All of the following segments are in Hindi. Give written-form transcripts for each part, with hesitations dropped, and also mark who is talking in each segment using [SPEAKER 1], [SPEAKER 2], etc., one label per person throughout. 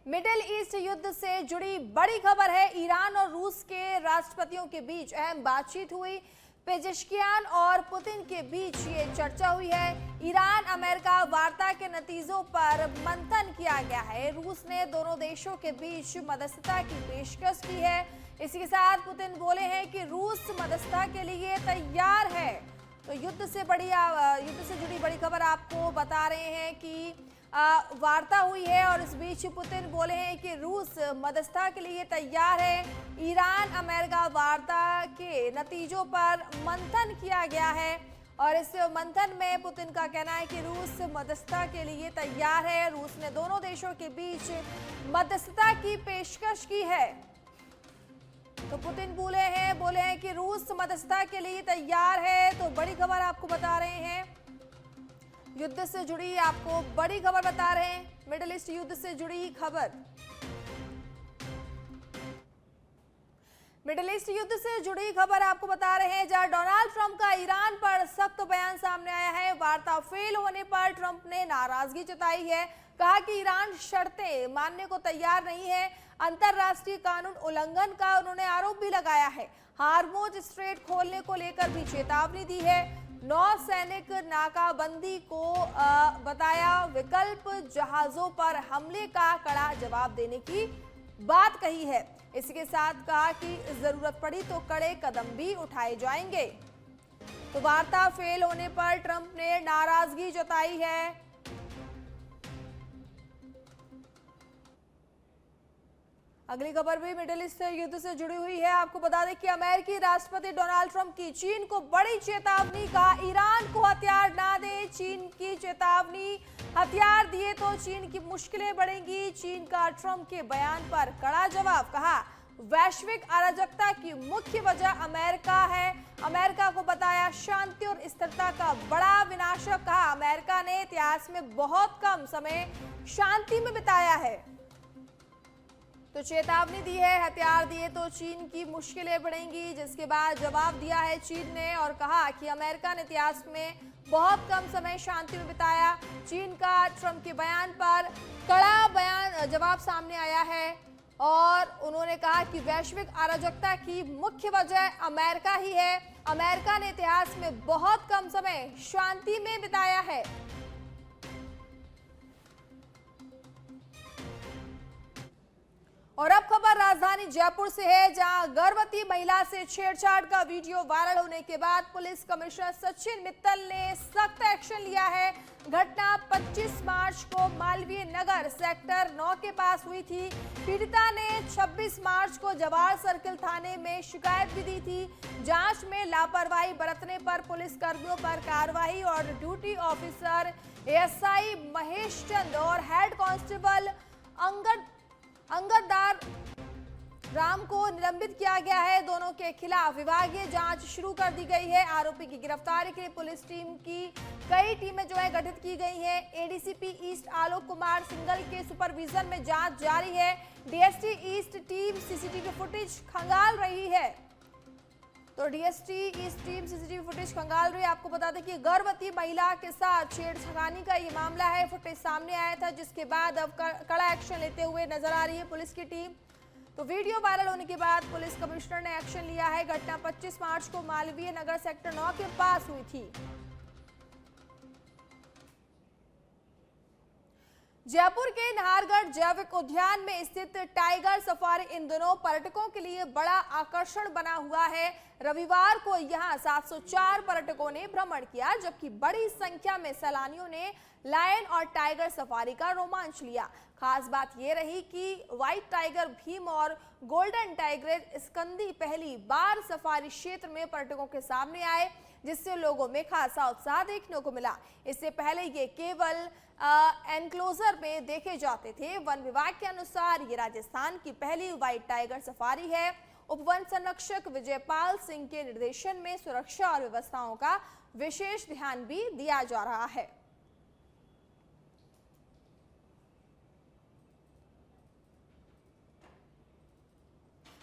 [SPEAKER 1] मिडिल ईस्ट युद्ध से जुड़ी बड़ी खबर है। ईरान और रूस के राष्ट्रपतियों के बीच अहम बातचीत हुई। पेजेश्कियान और पुतिन के बीच ये चर्चा हुई है। ईरान अमेरिका वार्ता के नतीजों पर मंथन किया गया है। रूस ने दोनों देशों के बीच मध्यस्थता की पेशकश की है। इसी के साथ पुतिन बोले हैं कि रूस मध्यस्थता के लिए तैयार है। तो युद्ध से जुड़ी बड़ी खबर आपको बता रहे हैं कि वार्ता हुई है और इस बीच पुतिन बोले हैं कि रूस मध्यस्थता के लिए तैयार है। ईरान अमेरिका वार्ता के नतीजों पर मंथन किया गया है और इस मंथन में पुतिन का कहना है कि रूस मध्यस्थता के लिए तैयार है। रूस ने दोनों देशों के बीच मध्यस्थता की पेशकश की है। तो पुतिन बोले हैं कि रूस मध्यस्थता के लिए तैयार है। तो बड़ी खबर आपको बता रहे हैं, युद्ध से जुड़ी आपको बड़ी खबर बता रहे हैं, मिडिल ईस्ट युद्ध से जुड़ी खबर। मिडिल ईस्ट युद्ध से जुड़ी खबर आपको बता रहे हैं, जहां डोनाल्ड ट्रंप का ईरान पर सख्त बयान सामने आया है। वार्ता फेल होने पर ट्रंप ने नाराजगी जताई है। कहा कि ईरान शर्तें मानने को तैयार नहीं है। अंतरराष्ट्रीय कानून उल्लंघन का उन्होंने आरोप भी लगाया है। हार्मोज स्ट्रेट खोलने को लेकर भी चेतावनी दी है। नौसैनिक नाकाबंदी को बताया विकल्प, जहाजों पर हमले का कड़ा जवाब देने की बात कही है। इसके साथ कहा कि जरूरत पड़ी तो कड़े कदम भी उठाए जाएंगे। तो वार्ता फेल होने पर ट्रंप ने नाराजगी जताई है। अगली खबर भी मिडिल ईस्ट युद्ध से जुड़ी हुई है। आपको बता दें कि अमेरिकी राष्ट्रपति डोनाल्ड ट्रंप की चीन को बड़ी चेतावनी, कहा ईरान को हथियार ना दे। चीन की चेतावनी, हथियार दिए तो चीन की मुश्किलें बढ़ेंगी। चीन का ट्रंप के बयान पर कड़ा जवाब। कहा वैश्विक अराजकता की मुख्य वजह अमेरिका है। अमेरिका को बताया शांति और स्थिरता का बड़ा विनाशक। कहा अमेरिका ने इतिहास में बहुत कम समय शांति में बिताया है। तो चेतावनी दी है, हथियार दिए तो चीन की मुश्किलें बढ़ेंगी। जिसके बाद जवाब दिया है चीन ने और कहा कि अमेरिका ने इतिहास में बहुत कम समय शांति में बिताया। चीन का ट्रंप के बयान पर कड़ा जवाब सामने आया है और उन्होंने कहा कि वैश्विक अराजकता की मुख्य वजह अमेरिका ही है। अमेरिका ने इतिहास में बहुत कम समय शांति में बिताया है। और अब खबर राजधानी जयपुर से है, जहां गर्भवती महिला से छेड़छाड़ का वीडियो वायरल होने के बाद पुलिस कमिश्नर सचिन मित्तल ने सख्त एक्शन लिया है। घटना 25 मार्च को मालवीय नगर सेक्टर 9 के पास हुई थी। पीड़िता ने 26 मार्च को जवाहर सर्किल थाने में शिकायत भी दी थी। जांच में लापरवाही बरतने पर पुलिस कर्मियों पर कार्रवाई और ड्यूटी ऑफिसर एएसआई महेश चंद और हेड कांस्टेबल अंगदार राम को निलंबित किया गया है। दोनों के खिलाफ विभागीय जांच शुरू कर दी गई है। आरोपी की गिरफ्तारी के लिए पुलिस टीम की कई टीमें गठित की गई हैं। ADCP east Alok Kumar single के सुपरविजन में जांच जारी है। DST east team CCTV footage खंगाल रही है। तो DST east team CCTV footage खंगाल रही है। आपको बता दें कि गर्भवती महिला के साथ छेड़छाड़ी का ये मामला है। फुटेज सामने आया था, जिसके बाद अब कड़ा एक्शन लेते हुए नजर आ रही है पुलिस की टीम। तो वीडियो वायरल होने के बाद पुलिस कमिश्नर ने एक्शन लिया है। घटना 25 मार्च को मालवीय नगर सेक्टर 9 के पास हुई थी। जयपुर के नाहरगढ़ जैविक उद्यान में स्थित टाइगर सफारी इन दिनों पर्यटकों के लिए बड़ा आकर्षण बना हुआ है। रविवार को यहां 704 पर्यटकों ने भ्रमण किया, जबकि बड़ी संख्या में सैलानियों ने लायन और टाइगर सफारी का रोमांच लिया। खास बात यह रही कि व्हाइट टाइगर भीम और गोल्डन टाइगर स्कंदी पहली बार सफारी क्षेत्र में पर्यटकों के सामने आए, जिससे लोगों में खासा उत्साह देखने को मिला। इससे पहले ये केवल एनक्लोजर में देखे जाते थे। वन विभाग के अनुसार ये राजस्थान की पहली व्हाइट टाइगर सफारी है। उपवन संरक्षक विजयपाल सिंह के निर्देशन में सुरक्षा और व्यवस्थाओं का विशेष ध्यान भी दिया जा रहा है।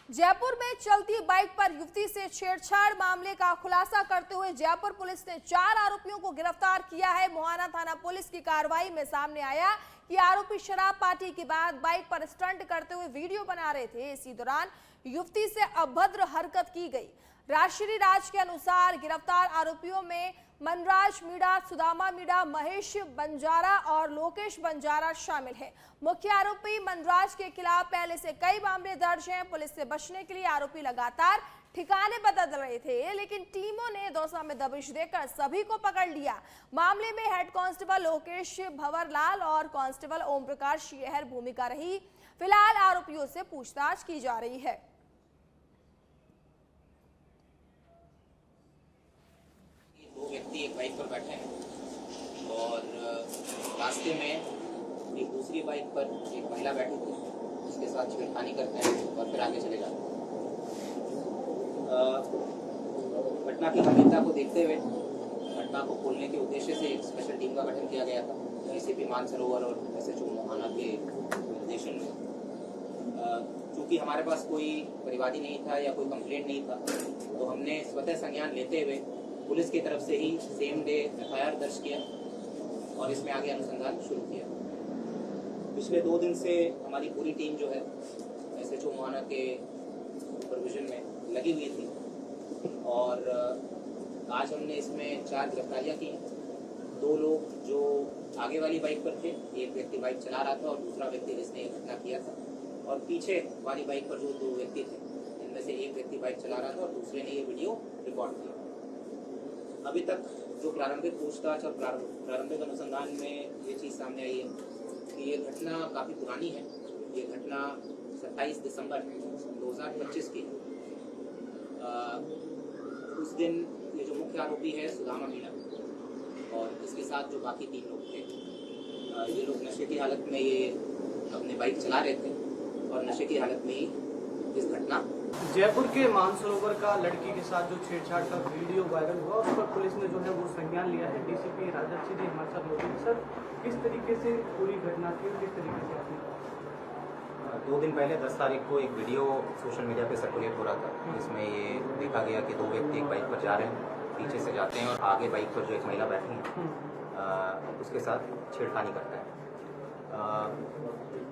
[SPEAKER 1] जयपुर में चलती बाइक पर युवती से छेड़छाड़ मामले का खुलासा करते हुए जयपुर पुलिस ने 4 आरोपियों को गिरफ्तार किया है। मोहाना थाना पुलिस की कार्रवाई में सामने आया कि आरोपी शराब पार्टी के बाद बाइक पर स्टंट करते हुए वीडियो बना रहे थे। इसी दौरान युवती से अभद्र हरकत की गई। राष्ट्रीय राज के अनुसार गिरफ्तार आरोपियों में मनराज मीणा, सुदामा मीणा, महेश बंजारा और लोकेश बंजारा शामिल हैं। मुख्य आरोपी मनराज के खिलाफ पहले से कई मामले दर्ज हैं। पुलिस से बचने के लिए आरोपी लगातार ठिकाने बदल रहे थे, लेकिन टीमों ने दौसा में दबिश देकर सभी को पकड़ लिया। मामले में हेड कांस्टेबल लोकेश भंवरलाल और कांस्टेबल ओम प्रकाश यहर भूमिका रही। फिलहाल आरोपियों से पूछताछ की जा रही है।
[SPEAKER 2] व्यक्ति एक बाइक पर बैठे हैं और रास्ते में एक दूसरी बाइक पर एक महिला बैठी थी, उसके साथ छेड़खानी करते हैं और फिर आगे चले जाते हैं। घटना की गंभीरता को देखते हुए घटना को खोलने के उद्देश्य से एक स्पेशल टीम का गठन किया गया था। एसीपी मानसरोवर और SHO मोहाना के निर्देशन में चूँकि हमारे पास कोई परिवादी नहीं था या कोई कंप्लेंट नहीं था, तो हमने स्वतः संज्ञान लेते हुए पुलिस की तरफ से ही सेम डे FIR दर्ज किया और इसमें आगे अनुसंधान शुरू किया। पिछले 2 दिन से हमारी पूरी टीम जो है SHO मोहाना के सुपरविजन में लगी हुई थी और आज हमने इसमें 4 गिरफ्तारियां की। 2 लोग जो आगे वाली बाइक पर थे, एक व्यक्ति बाइक चला रहा था और दूसरा व्यक्ति जिसने ये घटना किया था, और पीछे वाली बाइक पर जो 2 व्यक्ति थे, इनमें से एक व्यक्ति बाइक चला रहा था और दूसरे ने ये वीडियो रिकॉर्ड किया। अभी तक जो प्रारंभिक पूछताछ और प्रारंभिक अनुसंधान में ये चीज़ सामने आई है कि ये घटना काफ़ी पुरानी है। ये घटना 27 दिसंबर 2025 की है। उस दिन ये जो मुख्य आरोपी है सुदामा मीणा और इसके साथ जो बाकी 3 लोग थे, ये लोग नशे की हालत में ये अपने बाइक चला रहे थे और नशे की हालत में ही इस घटना।
[SPEAKER 3] जयपुर के मानसरोवर का लड़की के साथ जो छेड़छाड़ का वीडियो वायरल हुआ, उस पर पुलिस ने जो है वो संज्ञान लिया है। DCP राजद जी हमारे साथ होते हैं। सर, किस तरीके से पूरी घटना थी और किस तरीके से आपने
[SPEAKER 2] 2 दिन पहले 10 तारीख को एक वीडियो सोशल मीडिया पे सर्कुलेट हो रहा था, जिसमें ये देखा गया कि 2 व्यक्ति एक बाइक पर जा रहे हैं, पीछे से जाते हैं और आगे बाइक पर जो एक महिला बैठी है उसके साथ छेड़खानी करता है।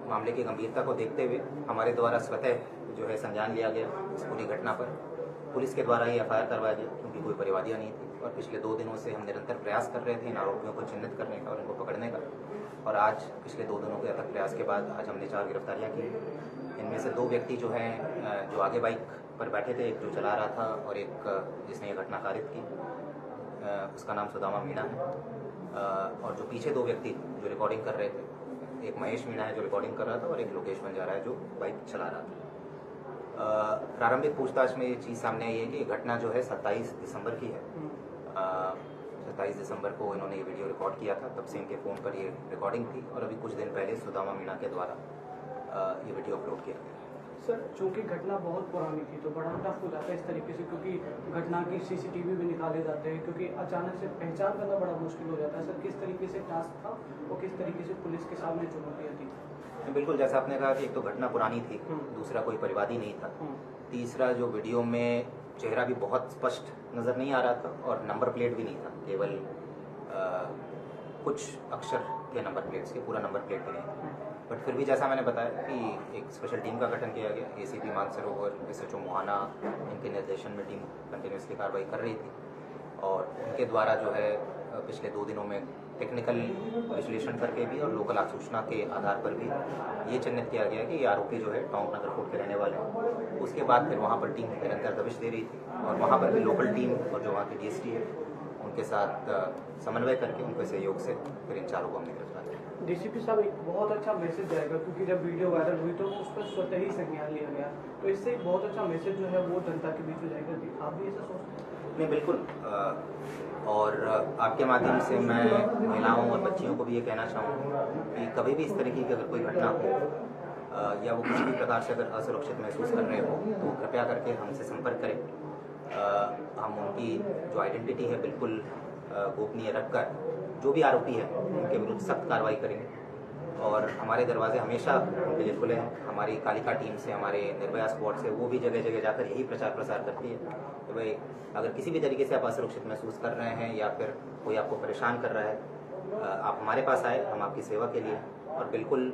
[SPEAKER 2] मामले की गंभीरता को देखते हुए हमारे द्वारा स्वतः जो है संज्ञान लिया गया इस पूरी घटना पर। पुलिस के द्वारा ही FIR करवाया गया क्योंकि कोई परिवादियाँ नहीं थी और पिछले 2 दिनों से हम निरंतर प्रयास कर रहे थे इन आरोपियों को चिन्हित करने का और इनको पकड़ने का, और आज पिछले 2 दिनों के अथक प्रयास के बाद आज हमने 4 गिरफ्तारियाँ की। इनमें से 2 व्यक्ति जो हैं जो आगे बाइक पर बैठे थे, एक जो चला रहा था और एक जिसने ये घटना कारित की, उसका नाम सुदामा मीणा है, और जो पीछे 2 व्यक्ति जो रिकॉर्डिंग कर रहे थे, एक महेश मीणा है जो रिकॉर्डिंग कर रहा था और एक लोकेश बंजारा है जो बाइक चला रहा था। प्रारंभिक पूछताछ में ये चीज़ सामने आई है कि घटना जो है 27 दिसंबर की है। 27 दिसंबर को इन्होंने ये वीडियो रिकॉर्ड किया था, तब से इनके फ़ोन पर ये रिकॉर्डिंग थी और अभी कुछ दिन पहले सुदामा मीणा के द्वारा ये वीडियो अपलोड किया गया।
[SPEAKER 3] सर, चूँकि घटना बहुत पुरानी थी तो बड़ा टफ हो जाता है इस तरीके से, क्योंकि घटना की CCTV भी निकाले जाते हैं, क्योंकि अचानक से पहचान करना बड़ा मुश्किल हो जाता है। सर, किस तरीके से टास्क था और किस तरीके से पुलिस के सामने चुनौतियाँ थी?
[SPEAKER 2] बिल्कुल, जैसा आपने कहा कि एक तो घटना पुरानी थी, दूसरा कोई परिवादी नहीं था, तीसरा जो वीडियो में चेहरा भी बहुत स्पष्ट नज़र नहीं आ रहा था और नंबर प्लेट भी नहीं था, केवल कुछ अक्षर थे नंबर प्लेट्स के, पूरा नंबर प्लेट भी नहीं। बट फिर भी जैसा मैंने बताया कि एक स्पेशल टीम का गठन किया गया। ACP मानसरोवर, SHO मोहाना, इनके निर्देशन में टीम कंटिन्यूसली कार्रवाई कर रही थी और उनके द्वारा जो है पिछले 2 दिनों में टेक्निकल विश्लेषण करके भी और लोकल सूचना के आधार पर भी ये चिन्हित किया गया कि ये आरोपी जो है टोंक नगर कोर्ट के रहने वाले हैं। उसके बाद फिर वहाँ पर टीम निरंतर दबिश दे रही थी और वहाँ पर भी लोकल टीम और जो वहाँ की DST है उनके साथ समन्वय करके उनके सहयोग से फिर इन 4 को हमने गिरफ्तार किया।
[SPEAKER 3] DCP साहब, एक बहुत अच्छा मैसेज जाएगा, क्योंकि जब वीडियो वायरल हुई तो उस पर स्वतः ही संज्ञान लिया गया, तो इससे एक बहुत अच्छा मैसेज जो है वो जनता के बीच में जाएगा। आप भी ऐसा सोचते हैं?
[SPEAKER 2] नहीं, बिल्कुल। और आपके माध्यम से मैं महिलाओं और बच्चियों को भी ये कहना चाहूँगा कि कभी भी इस तरीके की अगर कोई घटना हो या वो किसी भी प्रकार से अगर असुरक्षित महसूस कर रहे हो तो कृपया करके हमसे संपर्क करें। हम उनकी जो आइडेंटिटी है बिल्कुल गोपनीय रखकर जो भी आरोपी है उनके विरुद्ध सख्त कार्रवाई करेंगे। और हमारे दरवाजे हमेशा उनके लिए खुले हैं। हमारी कालिका टीम से, हमारे निर्भया स्क्वाड से, वो भी जगह जगह जाकर यही प्रचार प्रसार करती है कि भाई अगर किसी भी तरीके से आप असुरक्षित महसूस कर रहे हैं या फिर कोई आपको परेशान कर रहा है, आप हमारे पास आए, हम आपकी सेवा के लिए। और बिल्कुल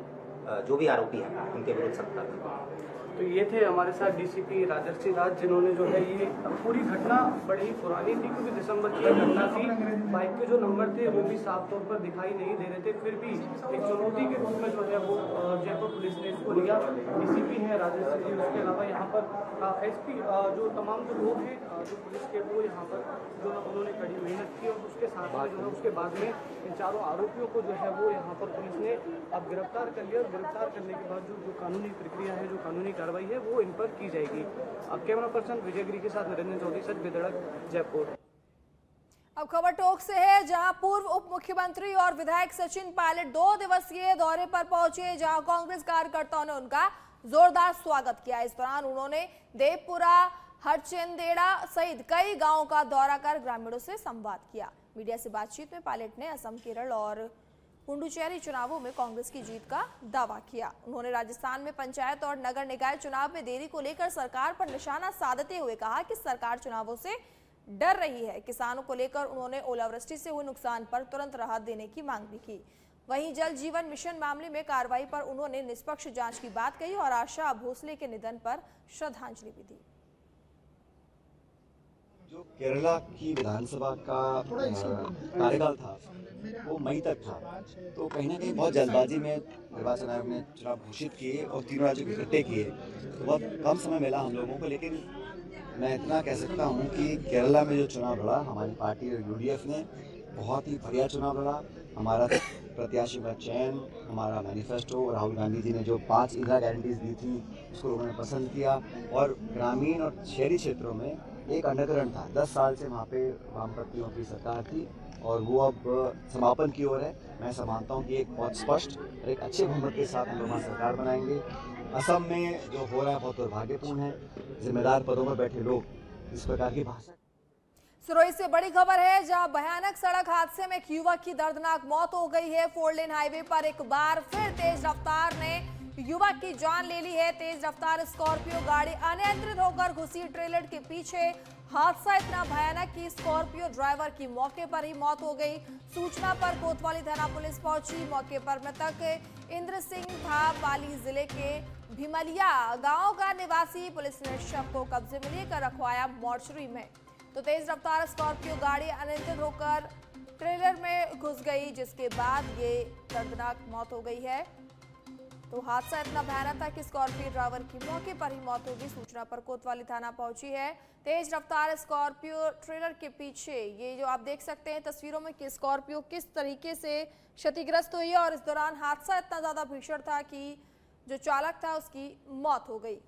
[SPEAKER 2] जो भी आरोपी हैं उनके विरुद्ध सख्त कार्रवाई।
[SPEAKER 3] तो ये थे हमारे साथ डीसीपी राजर्षि राज, जिन्होंने जो है ये पूरी घटना बड़ी ही पुरानी थी, क्योंकि दिसंबर की घटना थी। बाइक के जो नंबर थे वो भी साफ तौर पर दिखाई नहीं दे रहे थे, फिर भी एक चुनौती के रूप में जो है वो जयपुर पुलिस ने इसको लिया। डीसीपी हैं राजर्षि जी, उसके अलावा यहाँ पर एसपी जो तमाम जो लोग हैं जो पुलिस के, वो यहाँ पर जो है उन्होंने कड़ी मेहनत की। और उसके साथ में जो है उसके बाद में इन चारों आरोपियों को जो है वो यहाँ पर पुलिस ने अब गिरफ्तार कर लिया। और गिरफ्तार करने के बाद जो कानूनी प्रक्रिया है, जो कानूनी कार्रवाई है, वो इन पर की जाएगी। अब कैमरा पर्सन विजय गिरी के साथ नरेंद्र चौधरी, सच बेधड़क, जयपुर।
[SPEAKER 1] अब खबर टोक से है, जहां पूर्व उप मुख्यमंत्री और विधायक सचिन पायलट 2 दिवसीय दौरे पर पहुंचे, जहां कांग्रेस कार्यकर्ताओं ने उनका जोरदार स्वागत किया। इस दौरान उन्होंने देवपुरा, हरचंदेड़ा सहित कई गांवों का दौरा कर ग्रामीणों से संवाद किया। मीडिया से बातचीत में पायलट ने असम, केरल और पुडुचेरी चुनावों में कांग्रेस की जीत का दावा किया। उन्होंने राजस्थान में पंचायत और नगर निकाय चुनाव में देरी को लेकर सरकार पर निशाना साधते हुए कहा कि सरकार चुनावों से डर रही है। किसानों को लेकर उन्होंने ओलावृष्टि से हुए नुकसान पर तुरंत राहत देने की मांग भी की। वहीं जल जीवन मिशन मामले में कार्रवाई पर उन्होंने निष्पक्ष जांच की बात कही और आशा भोसले के निधन पर श्रद्धांजलि भी दी।
[SPEAKER 4] जो केरला की विधानसभा का कार्यकाल था वो मई तक था, तो कहीं ना कहीं बहुत जल्दबाजी में निर्वाचन आयोग ने चुनाव घोषित किए और तीनों राज्यों को इकट्ठे किए, तो बहुत कम समय मिला हम लोगों को। लेकिन मैं इतना कह सकता हूँ कि केरला में जो चुनाव लड़ा हमारी पार्टी और यूडीएफ ने, बहुत ही बढ़िया चुनाव लड़ा। हमारा प्रत्याशी का चयन, हमारा मैनिफेस्टो, राहुल गांधी जी ने जो 5 इंदिरा गारंटीज दी थी उसको लोगों ने पसंद किया। और ग्रामीण और शहरी क्षेत्रों में एक अंडरकरंट था, 10 साल से वहाँ पे वामपंथियों की सरकार थी और वो अब समापन की ओर है। मैं ऐसा मानता हूँ कि एक बहुत स्पष्ट और एक अच्छे बहुमत के साथ हम लोग वहाँ सरकार बनाएंगे। असम में जो हो रहा है बहुत दुर्भाग्यपूर्ण है। जिम्मेदार पदों पर बैठे लोग इस प्रकार की भाषा।
[SPEAKER 1] सिरोही से बड़ी खबर है, जहां भयानक सड़क हादसे में एक युवक की दर्दनाक मौत हो गई है। 4 लेन हाईवे पर एक बार फिर तेज रफ्तार ने युवक की जान ले ली है। तेज रफ्तार स्कॉर्पियो गाड़ी अनियंत्रित होकर घुसी ट्रेलर के पीछे। हादसा इतना भयानक कि स्कॉर्पियो ड्राइवर की मौके पर ही मौत हो गई। सूचना पर कोतवाली थाना पुलिस पहुंची। मौके पर मृतक इंद्र सिंह था, पाली जिले के भीमलिया गांव का निवासी। पुलिस ने शव को कब्जे में लेकर रखवाया मोर्चरी में। तो तेज रफ्तार स्कॉर्पियो गाड़ी अनियंत्रित होकर ट्रेलर में घुस गई, जिसके बाद ये दर्दनाक मौत हो गई है। तो हादसा इतना भयानक था कि स्कॉर्पियो ड्राइवर की मौके पर ही मौत हो गई। सूचना पर कोतवाली थाना पहुंची है। तेज रफ्तार स्कॉर्पियो ट्रेलर के पीछे, ये जो आप देख सकते हैं तस्वीरों में कि स्कॉर्पियो किस तरीके से क्षतिग्रस्त हुई है। और इस दौरान हादसा इतना ज्यादा भीषण था कि जो चालक था उसकी मौत हो गई।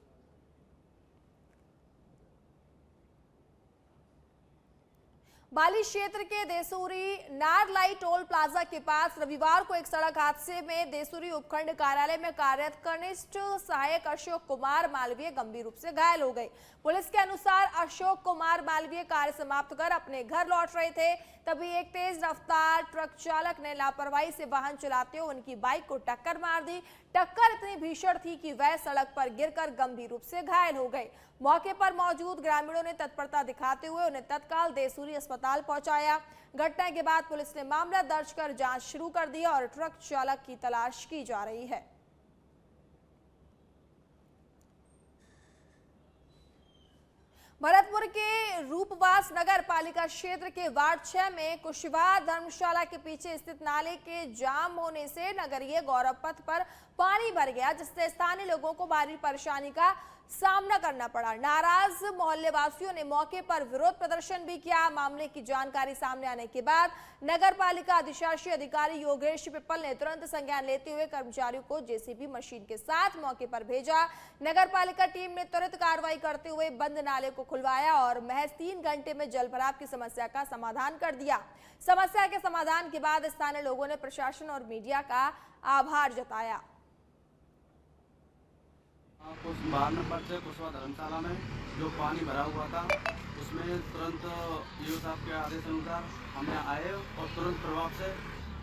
[SPEAKER 1] बाली क्षेत्र के देसूरी नारलाई टोल प्लाजा के पास रविवार को एक सड़क हादसे में देसूरी उपखंड कार्यालय में कार्यरत कनिष्ठ सहायक अशोक कुमार मालवीय गंभीर रूप से घायल हो गए। पुलिस के अनुसार अशोक कुमार मालवीय कार्य समाप्त कर अपने घर लौट रहे थे, तभी एक तेज रफ्तार ट्रक चालक ने लापरवाही से वाहन चलाते हुए उनकी बाइक को टक्कर मार दी। टक्कर इतनी भीषण थी कि वह सड़क पर गिरकर गंभीर रूप से घायल हो गए। मौके पर मौजूद ग्रामीणों ने तत्परता दिखाते हुए उन्हें तत्काल देसूरी अस्पताल पहुंचाया। घटना के बाद पुलिस ने मामला दर्ज कर जांच शुरू कर दी और ट्रक चालक की तलाश की जा रही है। भरतपुर के रूपवास नगर पालिका क्षेत्र के वार्ड 6 में कुशवाहा धर्मशाला के पीछे स्थित नाले के जाम होने से नगरीय गौरव पथ पर पानी भर गया, जिससे स्थानीय लोगों को भारी परेशानी का सामना करना पड़ा। नाराज मोहल्ले वासियों ने मौके पर विरोध प्रदर्शन भी किया। मामले की जानकारी सामने आने के बाद नगर पालिका अधिशासी अधिकारी योगेश पिप्पल ने तुरंत संज्ञान लेते हुए कर्मचारियों को जेसीबी मशीन के साथ मौके पर भेजा। नगर पालिका टीम ने तुरंत कार्रवाई करते हुए बंद नाले को खुलवाया और महज 3 घंटे में जल भराव की समस्या का समाधान कर दिया। समस्या के समाधान के बाद स्थानीय लोगों ने प्रशासन और मीडिया का आभार जताया।
[SPEAKER 5] कुछ 12 नंबर से कुशवाहा धर्मशाला में जो पानी भरा हुआ था उसमें तुरंत ईओ साहब के आदेश अनुसार हमने आए और तुरंत प्रभाव से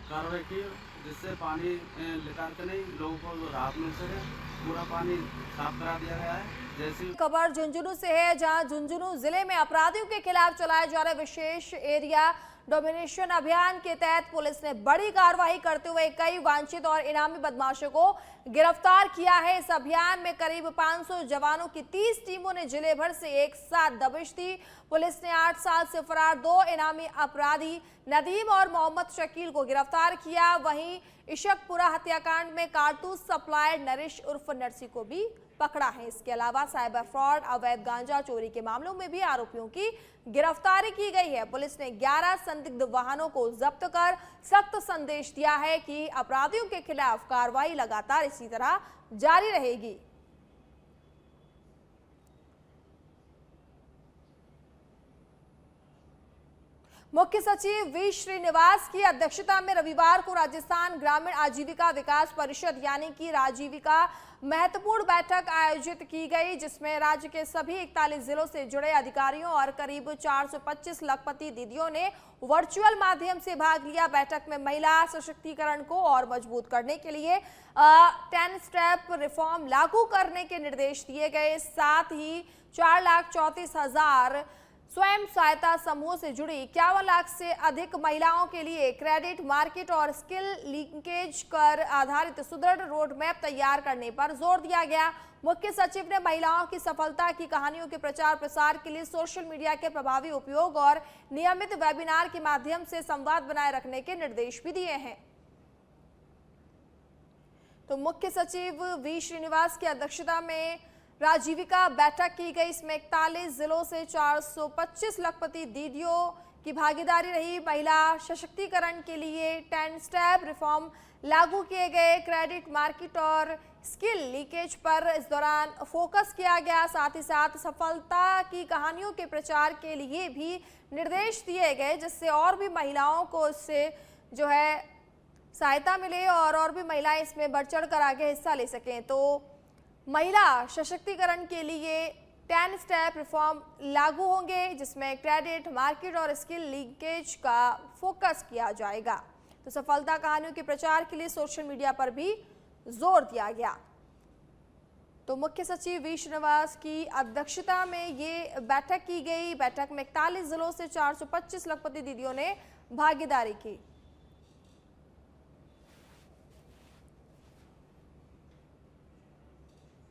[SPEAKER 5] कार्रवाई की। जिससे पानी लेकर नहीं लोगों को राहत मिल सके। पूरा पानी साफ करा दिया गया है। जैसी
[SPEAKER 1] खबर झुंझुनू से है, जहां झुंझुनू जिले में अपराधियों के खिलाफ चलाए जा रहे विशेष एरिया डोमिनेशन अभियान के तहत पुलिस ने बड़ी कार्रवाई करते हुए कई वांछित और इनामी बदमाशों को गिरफ्तार किया है। इस अभियान में करीब 500 जवानों की 30 टीमों ने जिले भर से एक साथ दबिश दी। पुलिस ने 8 साल से फरार 2 इनामी अपराधी नदीम और मोहम्मद शकील को गिरफ्तार किया। वहीं इशकपुरा हत्याकांड में कारतूस सप्लायर नरेश उर्फ नरसी को भी पकड़ा है। इसके अलावा साइबर फ्रॉड, अवैध गांजा चोरी के मामलों में भी आरोपियों की गिरफ्तारी की गई है। पुलिस ने 11 संदिग्ध वाहनों को जब्त कर सख्त संदेश दिया है कि अपराधियों के खिलाफ कार्रवाई लगातार इसी तरह जारी रहेगी। मुख्य सचिव वी श्रीनिवास की अध्यक्षता में रविवार को राजस्थान ग्रामीण आजीविका विकास परिषद यानी कि राजीविका महत्वपूर्ण बैठक आयोजित की गई, जिसमें राज्य के सभी 41 जिलों से जुड़े अधिकारियों और करीब 425 लखपति दीदियों ने वर्चुअल माध्यम से भाग लिया। बैठक में महिला सशक्तिकरण को और मजबूत करने के लिए 10 स्टेप रिफॉर्म लागू करने के निर्देश दिए गए। साथ ही 4,34,000 स्वयं सहायता समूह से जुड़ी 51 लाख से अधिक महिलाओं के लिए क्रेडिट मार्केट और स्किल लिंकेज कर आधारित सुदृढ़ रोड मैप तैयार करने पर जोर दिया गया। मुख्य सचिव ने महिलाओं की सफलता की कहानियों के प्रचार प्रसार के लिए सोशल मीडिया के प्रभावी उपयोग और नियमित वेबिनार के माध्यम से संवाद बनाए रखने के निर्देश भी दिए हैं। तो मुख्य सचिव वी श्रीनिवास की अध्यक्षता में राजीविका बैठक की गई। इसमें 41 जिलों से 425 लखपति दीदियों की भागीदारी रही। महिला सशक्तिकरण के लिए 10 स्टेप रिफॉर्म लागू किए गए। क्रेडिट मार्केट और स्किल लीकेज पर इस दौरान फोकस किया गया। साथ ही साथ सफलता की कहानियों के प्रचार के लिए भी निर्देश दिए गए, जिससे और भी महिलाओं को इससे जो है सहायता मिले और भी महिलाएं इसमें बढ़ चढ़ कर आगे हिस्सा ले सकें। तो महिला सशक्तिकरण के लिए 10 स्टेप रिफॉर्म लागू होंगे, जिसमें क्रेडिट मार्केट और स्किल लिंकेज का फोकस किया जाएगा। तो सफलता कहानियों के प्रचार के लिए सोशल मीडिया पर भी जोर दिया गया। तो मुख्य सचिव वी श्रीनिवास की अध्यक्षता में ये बैठक की गई। बैठक में 41 जिलों से 425 लखपति दीदियों ने भागीदारी की।